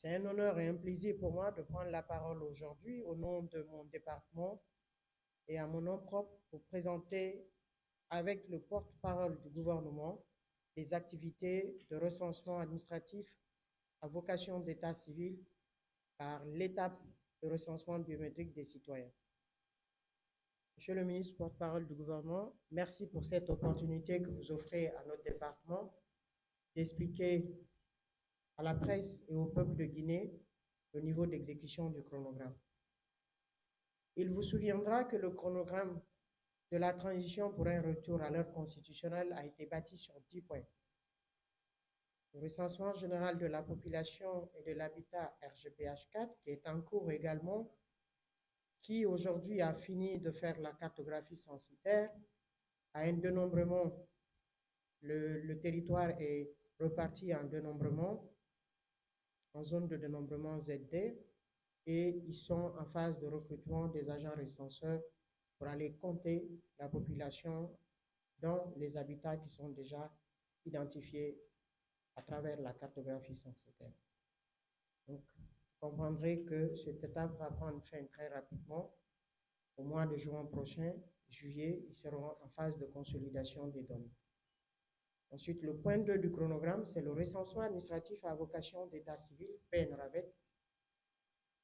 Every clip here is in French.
C'est un honneur et un plaisir pour moi de prendre la parole aujourd'hui au nom de mon département et à mon nom propre pour présenter avec le porte-parole du gouvernement les activités de recensement administratif à vocation d'état civil par l'étape de recensement biométrique des citoyens. Monsieur le ministre porte-parole du gouvernement, merci pour cette opportunité que vous offrez à notre département d'expliquer à la presse et au peuple de Guinée le niveau d'exécution du chronogramme. Il vous souviendra que le chronogramme de la transition pour un retour à l'heure constitutionnelle a été bâti sur 10 points. Le recensement général de la population et de l'habitat RGPH4, qui est en cours également, qui aujourd'hui a fini de faire la cartographie censitaire, a un dénombrement, le territoire est reparti en dénombrement, en zone de dénombrement ZD, et ils sont en phase de recrutement des agents recenseurs pour aller compter la population dans les habitats qui sont déjà identifiés à travers la cartographie censitaire. Donc, vous comprendrez que cette étape va prendre fin très rapidement. Au mois de juin prochain, juillet, ils seront en phase de consolidation des données. Ensuite, le point 2 du chronogramme, c'est le recensement administratif à vocation d'état civil, PNRAVET,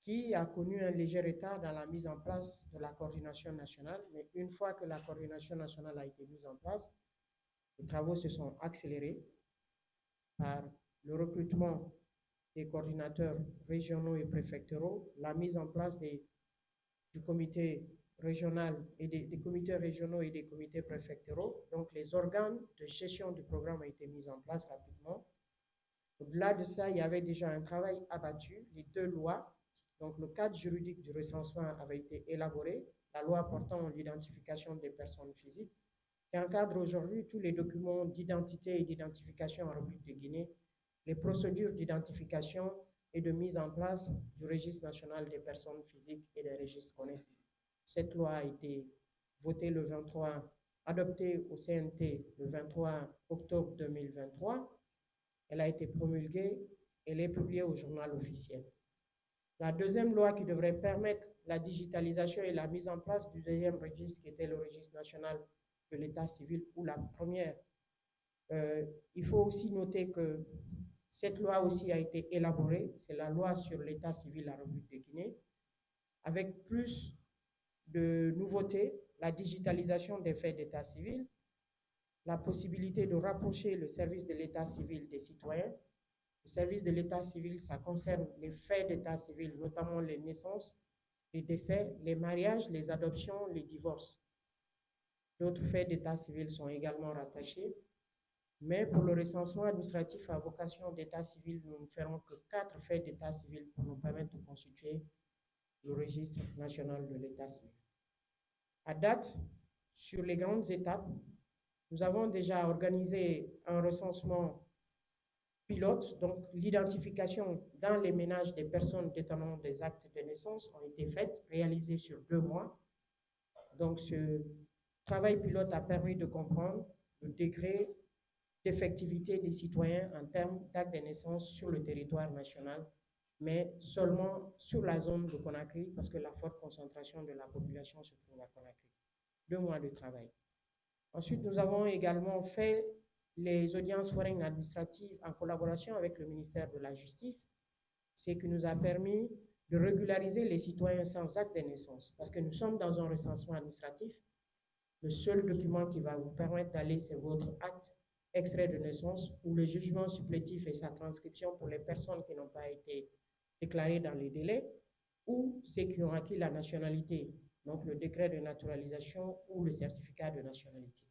qui a connu un léger retard dans la mise en place de la coordination nationale. Mais une fois que la coordination nationale a été mise en place, les travaux se sont accélérés par le recrutement des coordinateurs régionaux et préfectoraux, la mise en place du comité régional et des comités régionaux et des comités préfectoraux. Donc, les organes de gestion du programme ont été mis en place rapidement. Au-delà de ça, il y avait déjà un travail abattu, les 2 lois. Donc, le cadre juridique du recensement avait été élaboré, la loi portant l'identification des personnes physiques, qui encadre aujourd'hui tous les documents d'identité et d'identification en République de Guinée, les procédures d'identification et de mise en place du registre national des personnes physiques et des registres connexes. Cette loi a été votée le 23, adoptée au CNT le 23 octobre 2023. Elle a été promulguée, elle est publiée au journal officiel. La deuxième loi qui devrait permettre la digitalisation et la mise en place du deuxième registre, qui était le registre national de l'état civil, ou la première. Il faut aussi noter que cette loi aussi a été élaborée, c'est la loi sur l'état civil en République de Guinée, avec plus de nouveautés, la digitalisation des faits d'état civil, la possibilité de rapprocher le service de l'état civil des citoyens. Le service de l'état civil, ça concerne les faits d'état civil, notamment les naissances, les décès, les mariages, les adoptions, les divorces. D'autres faits d'état civil sont également rattachés. Mais pour le recensement administratif à vocation d'état civil, nous ne ferons que 4 faits d'état civil pour nous permettre de constituer le registre national de l'état civil. À date, sur les grandes étapes, nous avons déjà organisé un recensement pilote, donc l'identification dans les ménages des personnes détenant des actes de naissance ont été faites, réalisées sur 2 mois. Donc ce travail pilote a permis de comprendre le degré d'effectivité des citoyens en termes d'actes de naissance sur le territoire national, mais seulement sur la zone de Conakry, parce que la forte concentration de la population se trouve à Conakry. 2 mois de travail. Ensuite, nous avons également fait les audiences foraines administratives en collaboration avec le ministère de la Justice, ce qui nous a permis de régulariser les citoyens sans acte de naissance, parce que nous sommes dans un recensement administratif. Le seul document qui va vous permettre d'aller, c'est votre acte extrait de naissance ou le jugement supplétif et sa transcription pour les personnes qui n'ont pas été déclarées dans les délais ou ceux qui ont acquis la nationalité, donc le décret de naturalisation ou le certificat de nationalité.